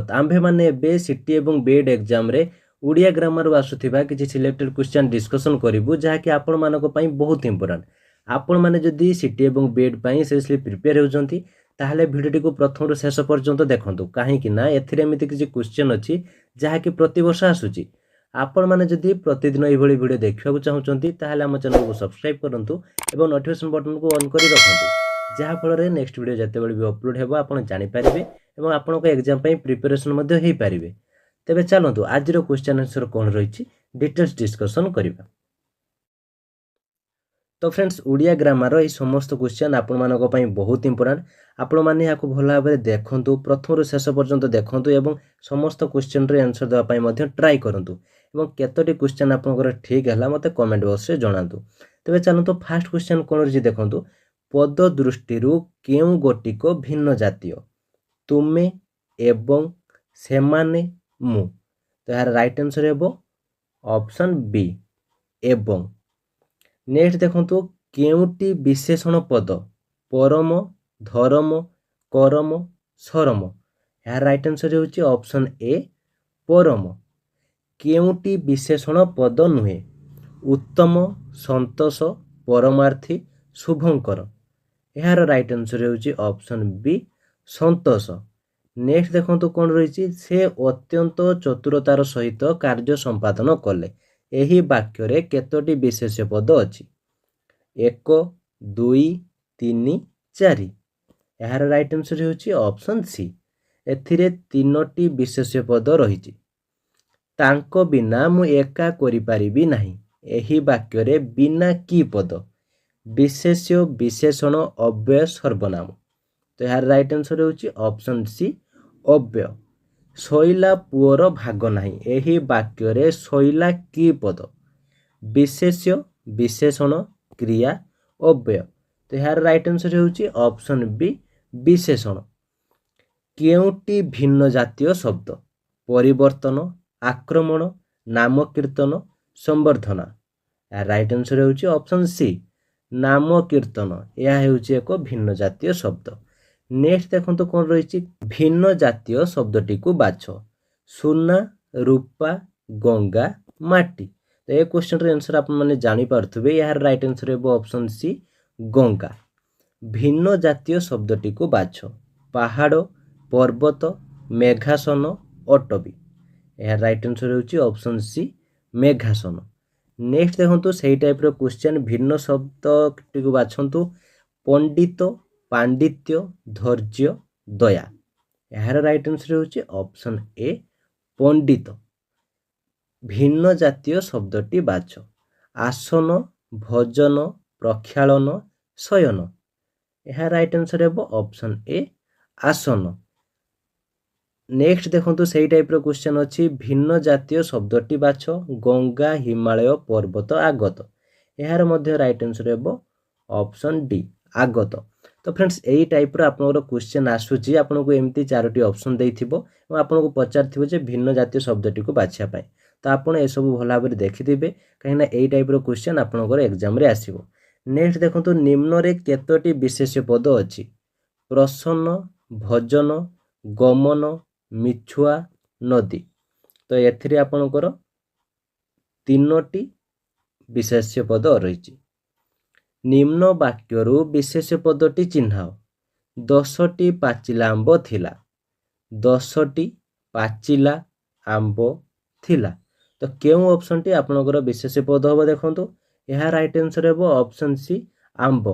ସ୍ୱାଗତ। ଆମ୍ଭେମାନେ ଏବେ ସିଟି ଏବଂ ବିଏଡ୍ ଏକ୍ଜାମ୍ରେ ଓଡ଼ିଆ ଗ୍ରାମାରରୁ ଆସୁଥିବା କିଛି ସିଲେକ୍ଟେଡ୍ କ୍ୱେଶ୍ଚନ୍ ଡିସ୍କସନ୍ କରିବୁ, ଯାହାକି ଆପଣମାନଙ୍କ ପାଇଁ ବହୁତ ଇମ୍ପୋର୍ଟାଣ୍ଟ। ଆପଣମାନେ ଯଦି ସିଟି ଏବଂ ବିଏଡ୍ ପାଇଁ ସିରିୟସଲି ପ୍ରିପେୟାର ହେଉଛନ୍ତି, ତାହେଲେ ଭିଡ଼ିଓଟିକୁ ପ୍ରଥମରୁ ଶେଷ ପର୍ଯ୍ୟନ୍ତ ଦେଖନ୍ତୁ। କାହିଁକି ନା ଏଥିରେ ଏମିତି କିଛି କ୍ୱେଶ୍ଚନ୍ ଅଛି ଯାହାକି ପ୍ରତିବର୍ଷ ଆସୁଛି। ଆପଣମାନେ ଯଦି ପ୍ରତିଦିନ ଏଇଭଳି ଭିଡ଼ିଓ ଦେଖିବାକୁ ଚାହୁଁଛନ୍ତି, ତାହେଲେ ଆମ ଚ୍ୟାନେଲକୁ ସବସ୍କ୍ରାଇବ୍ କରନ୍ତୁ ଏବଂ ନୋଟିଫିକେସନ୍ ବଟନକୁ ଅନ୍ କରି ରଖନ୍ତୁ, ଯାହାଫଳରେ ନେକ୍ସଟ ଭିଡ଼ିଓ ଯେତେବେଳେ ବି ଅପଲୋଡ଼ ହେବ ଆପଣ ଜାଣିପାରିବେ ଏବଂ ଆପଣଙ୍କ ଏକ୍ଜାମ୍ ପାଇଁ ପ୍ରିପାରେସନ୍ ମଧ୍ୟ ହୋଇପାରିବେ। ତେବେ ଚାଲନ୍ତୁ ଆଜିର କ୍ୱେଶ୍ଚନ୍ ଆନ୍ସର କ'ଣ ରହିଛି ଡିଟେଲ୍ସ ଡିସ୍କସନ୍ କରିବା। ତ ଫ୍ରେଣ୍ଡସ୍, ଓଡ଼ିଆ ଗ୍ରାମାର ଏହି ସମସ୍ତ କ୍ୱେଶ୍ଚନ୍ ଆପଣମାନଙ୍କ ପାଇଁ ବହୁତ ଇମ୍ପୋର୍ଟାଣ୍ଟ। ଆପଣମାନେ ଏହାକୁ ଭଲ ଭାବରେ ଦେଖନ୍ତୁ, ପ୍ରଥମରୁ ଶେଷ ପର୍ଯ୍ୟନ୍ତ ଦେଖନ୍ତୁ ଏବଂ ସମସ୍ତ କ୍ୱେଶ୍ଚନ୍ର ଆନ୍ସର ଦେବା ପାଇଁ ମଧ୍ୟ ଟ୍ରାଏ କରନ୍ତୁ ଏବଂ କେତୋଟି କ୍ୱେଶ୍ଚନ୍ ଆପଣଙ୍କର ଠିକ୍ ହେଲା ମୋତେ କମେଣ୍ଟ ବକ୍ସରେ ଜଣାନ୍ତୁ। ତେବେ ଚାଲନ୍ତୁ ଫାର୍ଷ୍ଟ କ୍ୱେଶ୍ଚନ୍ କ'ଣ ରହିଛି ଦେଖନ୍ତୁ। ପଦ ଦୃଷ୍ଟିରୁ କେଉଁ ଗୋଟିକ ଭିନ୍ନ ଜାତୀୟ? ତୁମେ ଏବଂ ସେମାନେ ମୁଁ। ତ ଏହାର ରାଇଟ୍ ଆନ୍ସର ହେବ ଅପସନ୍ ବି ଏବଂ। ନେକ୍ସଟ ଦେଖନ୍ତୁ, କେଉଁଟି ବିଶେଷଣ ପଦ? ପରମ, ଧରମ, କରମ, ସରମ। ଏହାର ରାଇଟ୍ ଆନ୍ସର ହେଉଛି ଅପସନ୍ ଏ ପରମ। କେଉଁଟି ବିଶେଷଣ ପଦ ନୁହେଁ? ଉତ୍ତମ, ସନ୍ତୋଷ, ପରମାର୍ଥୀ, ଶୁଭଙ୍କର। ଏହାର ରାଇଟ୍ ଆନ୍ସର ହେଉଛି ଅପସନ୍ ବି ସନ୍ତୋଷ। ନେକ୍ସଟ ଦେଖନ୍ତୁ କ'ଣ ରହିଛି। ସେ ଅତ୍ୟନ୍ତ ଚତୁରତାର ସହିତ କାର୍ଯ୍ୟ ସମ୍ପାଦନ କଲେ। ଏହି ବାକ୍ୟରେ କେତୋଟି ବିଶେଷ୍ୟ ପଦ ଅଛି? 1, 2, 3, 4। ଏହାର ରାଇଟ୍ ଆନ୍ସର ହେଉଛି ଅପସନ୍ ସି। ଏଥିରେ 3ଟି ବିଶେଷ୍ୟ ପଦ ରହିଛି। ତାଙ୍କ ବିନା ମୁଁ ଏକା କରିପାରିବି ନାହିଁ। ଏହି ବାକ୍ୟରେ ବିନା କି ପଦ? ବିଶେଷ୍ୟ, ବିଶେଷଣ, ଅବ୍ୟୟ, ସର୍ବନାମ। ତ ଏହାର ରାଇଟ୍ ଆନ୍ସର ହେଉଛି ଅପସନ୍ ସି ଅବ୍ୟୟ। ଶୋଇଲା ପୁଅର ଭାଗ ନାହିଁ। ଏହି ବାକ୍ୟରେ ଶୋଇଲା କି ପଦ? ବିଶେଷ୍ୟ, ବିଶେଷଣ, କ୍ରିୟା, ଅବ୍ୟୟ। ତ ଏହାର ରାଇଟ୍ ଆନ୍ସର ହେଉଛି ଅପସନ୍ ବି ବିଶେଷଣ। କେଉଁଟି ଭିନ୍ନ ଜାତୀୟ ଶବ୍ଦ? ପରିବର୍ତ୍ତନ, ଆକ୍ରମଣ, ନାମକୀର୍ତ୍ତନ, ସମ୍ବର୍ଦ୍ଧନା। ଏହାର ରାଇଟ୍ ଆନ୍ସର ହେଉଛି ଅପସନ୍ ସି ନାମକୀର୍ତ୍ତନ। ଏହା ହେଉଛି ଏକ ଭିନ୍ନ ଜାତୀୟ ଶବ୍ଦ। ନେକ୍ସଟ ଦେଖନ୍ତୁ କ'ଣ ରହିଛି। ଭିନ୍ନ ଜାତୀୟ ଶବ୍ଦଟିକୁ ବାଛ। ସୁନା, ରୂପା, ଗଙ୍ଗା, ମାଟି। ତ ଏ କ୍ୱେଶ୍ଚନର ଆନ୍ସର ଆପଣମାନେ ଜାଣିପାରୁଥିବେ। ଏହାର ରାଇଟ୍ ଆନ୍ସର ହେବ ଅପସନ୍ ସି ଗଙ୍ଗା। ଭିନ୍ନ ଜାତୀୟ ଶବ୍ଦଟିକୁ ବାଛ। ପାହାଡ଼, ପର୍ବତ, ମେଘାସନ, ଅଟବୀ। ଏହାର ରାଇଟ୍ ଆନ୍ସର ହେଉଛି ଅପସନ୍ ସି ମେଘାସନ। ନେକ୍ସଟ ଦେଖନ୍ତୁ ସେଇ ଟାଇପ୍ର କ୍ୱେଶ୍ଚନ୍। ଭିନ୍ନ ଶବ୍ଦଟିକୁ ବାଛନ୍ତୁ। ପଣ୍ଡିତ, ପାଣ୍ଡିତ୍ୟ, ଧୈର୍ଯ୍ୟ, ଦୟା। ଏହାର ରାଇଟ୍ ଆନ୍ସର ହେଉଛି ଅପସନ୍ ଏ ପଣ୍ଡିତ। ଭିନ୍ନ ଜାତୀୟ ଶବ୍ଦଟି ବାଛ। ଆସନ, ଭୋଜନ, ପ୍ରକ୍ଷାଳନ, ଶୟନ। ଏହା ରାଇଟ୍ ଆନ୍ସର ହେବ ଅପସନ୍ ଏ ଆସନ। ନେକ୍ସଟ ଦେଖନ୍ତୁ ସେଇ ଟାଇପ୍ର କ୍ୱେଶ୍ଚନ୍ ଅଛି। ଭିନ୍ନ ଜାତୀୟ ଶବ୍ଦଟି ବାଛ। ଗଙ୍ଗା, ହିମାଳୟ, ପର୍ବତ, ଆଗତ। ଏହାର ମଧ୍ୟ ରାଇଟ୍ ଆନ୍ସର ହେବ ଅପସନ୍ ଡି ଆଗତ। ତ ଫ୍ରେଣ୍ଡସ୍, ଏଇ ଟାଇପ୍ର ଆପଣଙ୍କର କ୍ୱେଶ୍ଚନ୍ ଆସୁଛି। ଆପଣଙ୍କୁ ଏମିତି 4ଟି ଅପସନ୍ ଦେଇଥିବ ଏବଂ ଆପଣଙ୍କୁ ପଚାରିଥିବ ଯେ ଭିନ୍ନ ଜାତୀୟ ଶବ୍ଦଟିକୁ ବାଛିବା ପାଇଁ। ତ ଆପଣ ଏସବୁ ଭଲ ଭାବରେ ଦେଖିଥିବେ, କାହିଁକିନା ଏଇ ଟାଇପ୍ର କ୍ୱେଶ୍ଚନ୍ ଆପଣଙ୍କର ଏକ୍ଜାମ୍ରେ ଆସିବ। ନେକ୍ସଟ ଦେଖନ୍ତୁ, ନିମ୍ନରେ କେତୋଟି ବିଶେଷ୍ୟ ପଦ ଅଛି? ପ୍ରସନ୍ନ, ଭୋଜନ, ଗମନ, ମିଛୁଆ, ନଦୀ। ତ ଏଥିରେ ଆପଣଙ୍କର 3ଟି ବିଶେଷ୍ୟ ପଦ ରହିଛି। ନିମ୍ନ ବାକ୍ୟରୁ ବିଶେଷ୍ୟ ପଦଟି ଚିହ୍ନାଅ। 10ଟି ପାଚିଲା ଆମ୍ବ ଥିଲା। 10ଟି ପାଚିଲା ଆମ୍ବ ଥିଲା। ତ କେଉଁ ଅପସନ୍ଟି ଆପଣଙ୍କର ବିଶେଷ୍ୟ ପଦ ହେବ ଦେଖନ୍ତୁ। ଏହା ରାଇଟ୍ ଆନ୍ସର ହେବ ଅପସନ୍ ସି ଆମ୍ବ।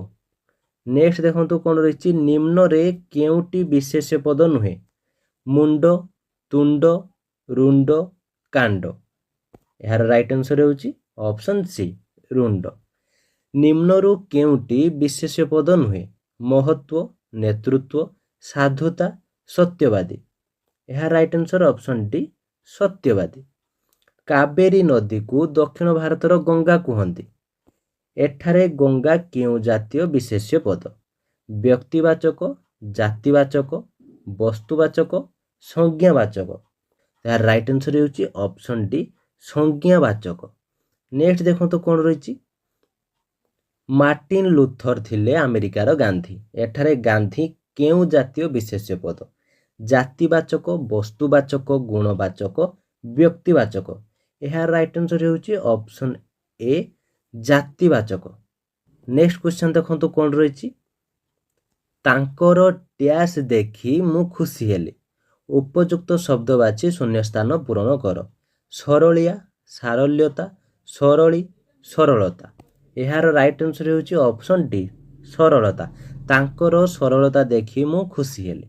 ନେକ୍ସଟ ଦେଖନ୍ତୁ କ'ଣ ରହିଛି। ନିମ୍ନରେ କେଉଁଟି ବିଶେଷ୍ୟ ପଦ ନୁହେଁ? ମୁଣ୍ଡ, ତୁଣ୍ଡ, ରୁଣ୍ଡ, କାଣ୍ଡ। ଏହାର ରାଇଟ୍ ଆନ୍ସର ହେଉଛି ଅପସନ୍ ସି ରୁଣ୍ଡ। ନିମ୍ନରୁ କେଉଁଟି ବିଶେଷ୍ୟ ପଦ ନୁହେଁ? ମହତ୍ଵ, ନେତୃତ୍ୱ, ସାଧୁତା, ସତ୍ୟବାଦୀ। ଏହା ରାଇଟ୍ ଆନ୍ସର ଅପସନ୍ ଡି ସତ୍ୟବାଦୀ। କାବେରୀ ନଦୀକୁ ଦକ୍ଷିଣ ଭାରତର ଗଙ୍ଗା କୁହନ୍ତି। ଏଠାରେ ଗଙ୍ଗା କେଉଁ ଜାତୀୟ ବିଶେଷ୍ୟ ପଦ? ବ୍ୟକ୍ତିବାଚକ, ଜାତିବାଚକ, ବସ୍ତୁବାଚକ, ସଂଜ୍ଞାବାଚକ। ଏହାର ରାଇଟ୍ ଆନ୍ସର ହେଉଛି ଅପସନ୍ ଡି ସଂଜ୍ଞାବାଚକ। ନେକ୍ସଟ ଦେଖନ୍ତୁ କ'ଣ ରହିଛି। ମାର୍ଟିନ ଲୁଥର ଥିଲେ ଆମେରିକାର ଗାନ୍ଧୀ। ଏଠାରେ ଗାନ୍ଧୀ କେଉଁ ଜାତୀୟ ବିଶେଷ୍ୟ ପଦ? ଜାତିବାଚକ, ବସ୍ତୁବାଚକ, ଗୁଣବାଚକ, ବ୍ୟକ୍ତିବାଚକ। ଏହାର ରାଇଟ୍ ଆନ୍ସର୍ ହେଉଛି ଅପସନ୍ ଏ ଜାତିବାଚକ। ନେକ୍ସଟ କ୍ୱେଶ୍ଚନ୍ ଦେଖନ୍ତୁ କ'ଣ ରହିଛି। ତାଙ୍କର ଡ୍ୟାସ୍ ଦେଖି ମୁଁ ଖୁସି ହେଲି। ଉପଯୁକ୍ତ ଶବ୍ଦ ବାଛି ଶୂନ୍ୟସ୍ଥାନ ପୂରଣ କର। ସରଳିଆ, ସାରଲ୍ୟତା, ସରଳୀ, ସରଳତା। ଏହାର ରାଇଟ୍ ଆନ୍ସର୍ ହେଉଛି ଅପସନ୍ ଡି ସରଳତା। ତାଙ୍କର ସରଳତା ଦେଖି ମୁଁ ଖୁସି ହେଲି।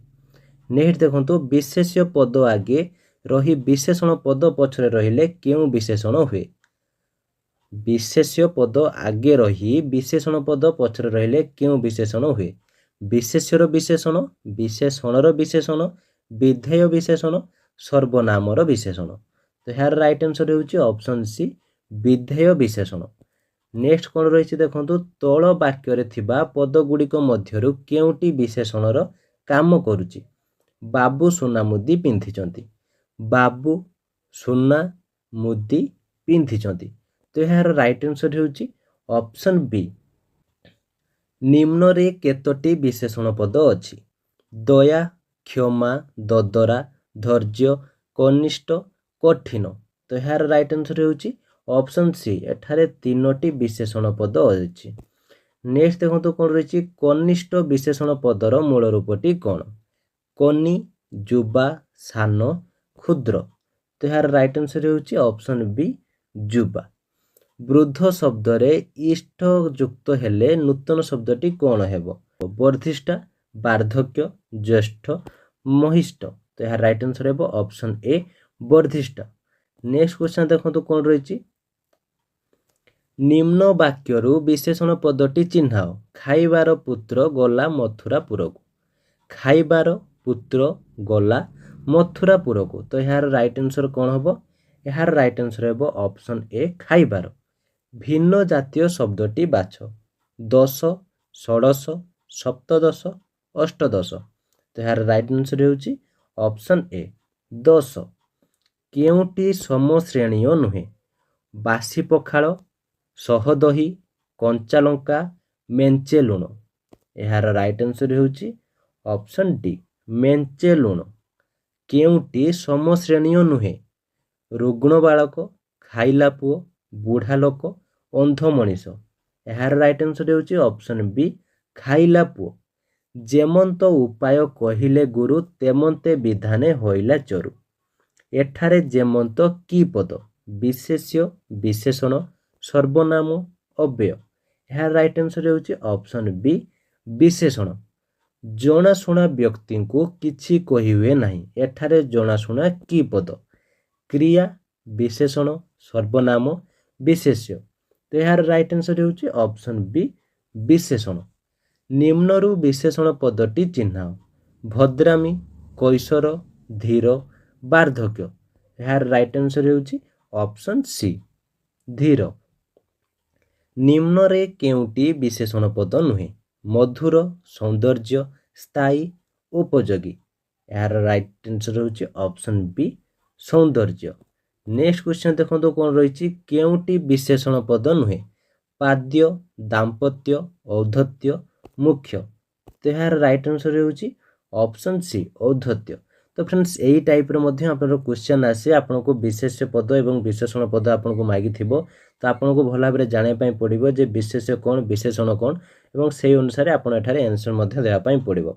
ନେକ୍ସଟ ଦେଖନ୍ତୁ ବିଶେଷ୍ୟ ପଦ ଆଗେ ରହି ବିଶେଷଣ ପଦ ପଛରେ ରହିଲେ କେଉଁ ବିଶେଷଣ ହୁଏ? ବିଶେଷ୍ୟ ପଦ ଆଗେ ରହି ବିଶେଷଣ ପଦ ପଛରେ ରହିଲେ କେଉଁ ବିଶେଷଣ ହୁଏ? ବିଶେଷ୍ୟର ବିଶେଷଣ, ବିଶେଷଣର ବିଶେଷଣ, ବିଧେୟ ବିଶେଷଣ, ସର୍ବନାମର ବିଶେଷଣ। ତ ଏହାର ରାଇଟ୍ ଆନ୍ସର୍ ହେଉଛି ଅପସନ୍ ସି ବିଧେୟ ବିଶେଷଣ। ନେକ୍ସଟ କ'ଣ ରହିଛି ଦେଖନ୍ତୁ ତଳ ବାକ୍ୟରେ ଥିବା ପଦଗୁଡ଼ିକ ମଧ୍ୟରୁ କେଉଁଟି ବିଶେଷଣର କାମ କରୁଛି? ବାବୁ ସୁନା ମୁଦି ପିନ୍ଧିଛନ୍ତି। ବାବୁ ସୁନା ମୁଦି ପିନ୍ଧିଛନ୍ତି। ତ ଏହାର ରାଇଟ୍ ଆନ୍ସର୍ ହେଉଛି ଅପସନ୍ ବି। ନିମ୍ନରେ କେତୋଟି ବିଶେଷଣ ପଦ ଅଛି? ଦୟା, କ୍ଷମା, ଦଦରା, ଧୈର୍ଯ୍ୟ, କନିଷ୍ଠ, କଠିନ। ତ ଏହାର ରାଇଟ୍ ଆନ୍ସର୍ ହେଉଛି ଅପସନ୍ ସି। ଏଠାରେ 3ଟି ବିଶେଷଣ ପଦ ଅଛି। ନେକ୍ସଟ ଦେଖନ୍ତୁ କ'ଣ ରହିଛି କନିଷ୍ଠ ବିଶେଷଣ ପଦର ମୂଳ ରୂପଟି କ'ଣ? କନି, ଯୁବା, ସାନ, କ୍ଷୁଦ୍ର। ତ ଏହାର ରାଇଟ୍ ଆନ୍ସର୍ ହେଉଛି ଅପସନ୍ ବି ଯୁବା। ବୃଦ୍ଧ ଶବ୍ଦରେ ଇଷ୍ଟ ଯୁକ୍ତ ହେଲେ ନୂତନ ଶବ୍ଦଟି କ'ଣ ହେବ? ବର୍ଦ୍ଧିଷ୍ଠା, ବାର୍ଦ୍ଧକ୍ୟ, ଜ୍ୟେଷ୍ଠ, ମହିଷ୍ଠ। ତ ଏହାର ରାଇଟ୍ ଆନ୍ସର୍ ହେବ ଅପସନ୍ ଏ ବର୍ଦ୍ଧିଷ୍ଠା। ନେକ୍ସଟ କ୍ୱେଶ୍ଚନ୍ ଦେଖନ୍ତୁ କ'ଣ ରହିଛି। ନିମ୍ନ ବାକ୍ୟରୁ ବିଶେଷଣ ପଦଟି ଚିହ୍ନାଅ। ଖାଇବାର ପୁତ୍ର ଗଲା ମଥୁରାପୁରକୁ। ଖାଇବାର ପୁତ୍ର ଗଲା ମଥୁରାପୁରକୁ। ତ ଏହାର ରାଇଟ୍ ଆନ୍ସର୍ କ'ଣ ହେବ? ଏହାର ରାଇଟ୍ ଆନ୍ସର୍ ହେବ ଅପସନ୍ ଏ ଖାଇବାର। ଭିନ୍ନ ଜାତୀୟ ଶବ୍ଦଟି ବାଛ। ଦଶ, ଷୋଡ଼ଶ, ସପ୍ତଦଶ, ଅଷ୍ଟଦଶ। ତ ଏହାର ରାଇଟ୍ ଆନ୍ସର୍ ହେଉଛି ଅପସନ୍ ଏ 10। କେଉଁଟି ସମଶ୍ରେଣୀୟ ନୁହେଁ? ବାସି ପଖାଳ, ସହଦହି, କଞ୍ଚାଲଙ୍କା, ମେଞ୍ଚେ ଲୁଣ। ଏହାର ରାଇଟ୍ ଆନ୍ସର୍ ହେଉଛି ଅପସନ୍ ଡି ମେଞ୍ଚେ ଲୁଣ। କେଉଁଟି ସମଶ୍ରେଣୀୟ ନୁହେଁ? ରୁଗ୍ଣ ବାଳକ, ଖାଇଲା ପୁଅ, ବୁଢ଼ା ଲୋକ, ଅନ୍ଧ ମଣିଷ। ଏହାର ରାଇଟ୍ ଆନ୍ସର୍ ହେଉଛି ଅପସନ୍ ବି ଖାଇଲା ପୁଅ। ଯେମନ୍ତ ଉପାୟ କହିଲେ ଗୁରୁ ତେମନ୍ତେ ବିଧାନେ ହୋଇଲା ଚରୁ। ଏଠାରେ ଯେମନ୍ତ କି ପଦ? ବିଶେଷ୍ୟ, ବିଶେଷଣ, ସର୍ବନାମ, ଅବ୍ୟୟ। ଏହାର ରାଇଟ୍ ଆନ୍ସର୍ ହେଉଛି ଅପସନ୍ ବି ବିଶେଷଣ। ଜଣାଶୁଣା ବ୍ୟକ୍ତିଙ୍କୁ କିଛି କହିହୁଏ ନାହିଁ। ଏଠାରେ ଜଣାଶୁଣା କି ପଦ? କ୍ରିୟା, ବିଶେଷଣ, ସର୍ବନାମ, ବିଶେଷ୍ୟ। ତ ଏହାର ରାଇଟ୍ ଆନ୍ସର୍ ହେଉଛି ଅପସନ୍ ବି ବିଶେଷଣ। ନିମ୍ନରୁ ବିଶେଷଣ ପଦଟି ଚିହ୍ନାଅ। ଭଦ୍ରାମୀ, କୈଶୋର, ଧୀର, ବାର୍ଦ୍ଧକ୍ୟ। ଏହାର ରାଇଟ୍ ଆନ୍ସର୍ ହେଉଛି ଅପସନ୍ ସି ଧୀର। ନିମ୍ନରେ କେଉଁଟି ବିଶେଷଣ ପଦ ନୁହେଁ? ମଧୁର, ସୌନ୍ଦର୍ଯ୍ୟ, ସ୍ଥାୟୀ, ଉପଯୋଗୀ। ଏହାର ରାଇଟ୍ ଆନ୍ସର୍ ହେଉଛି ଅପସନ୍ ବି ସୌନ୍ଦର୍ଯ୍ୟ। ନେକ୍ସଟ କ୍ୱେଶ୍ଚନ୍ ଦେଖନ୍ତୁ କ'ଣ ରହିଛି। କେଉଁଟି ବିଶେଷଣ ପଦ ନୁହେଁ? ପାଦ୍ୟ, ଦାମ୍ପତ୍ୟ, ଔଦ୍ଧତ୍ୟ, ମୁଖ୍ୟ। ତ ଏହାର ରାଇଟ୍ ଆନ୍ସର୍ ହେଉଛି ଅପସନ୍ ସି ଔଦ୍ଧତ୍ୟ। ତ ଫ୍ରେଣ୍ଡସ୍ ଏଇ ଟାଇପ୍ର ମଧ୍ୟ ଆପଣଙ୍କର କ୍ୱେଶ୍ଚନ୍ ଆସେ। ଆପଣଙ୍କୁ ବିଶେଷ୍ୟ ପଦ ଏବଂ ବିଶେଷଣ ପଦ ଆପଣଙ୍କୁ ମାଗିଥିବ। ତ ଆପଣଙ୍କୁ ଭଲ ଭାବରେ ଜାଣିବା ପାଇଁ ପଡ଼ିବ ଯେ ବିଶେଷ୍ୟ କ'ଣ, ବିଶେଷଣ କ'ଣ, ଏବଂ ସେହି ଅନୁସାରେ ଆପଣ ଏଠାରେ ଆନ୍ସର୍ ମଧ୍ୟ ଦେବା ପାଇଁ ପଡ଼ିବ।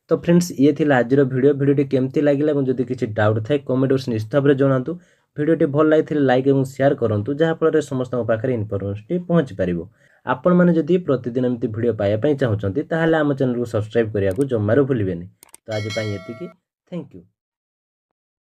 ତ ଫ୍ରେଣ୍ଡସ୍ ଇଏ ଥିଲା ଆଜିର ଭିଡ଼ିଓଟି କେମିତି ଲାଗିଲା ଏବଂ ଯଦି କିଛି ଡାଉଟ୍ ଥାଏ କମେଣ୍ଟ ବକ୍ସ ନିଶ୍ଚିତ ଭାବରେ ଜଣାନ୍ତୁ। ଭିଡ଼ିଓଟି ଭଲ ଲାଗିଥିଲେ ଲାଇକ୍ ଏବଂ ସେୟାର କରନ୍ତୁ, ଯାହାଫଳରେ ସମସ୍ତଙ୍କ ପାଖରେ ଇନଫର୍ମେସନ୍ଟି ପହଞ୍ଚି ପାରିବ। ଆପଣମାନେ ଯଦି ପ୍ରତିଦିନ ଏମିତି ଭିଡ଼ିଓ ପାଇବା ପାଇଁ ଚାହୁଁଛନ୍ତି ତାହେଲେ ଆମ ଚ୍ୟାନେଲକୁ ସବସ୍କ୍ରାଇବ୍ କରିବାକୁ ଜମାରୁ ଭୁଲିବେନି। ତ ଆଜି ପାଇଁ ଏତିକି। Thank you.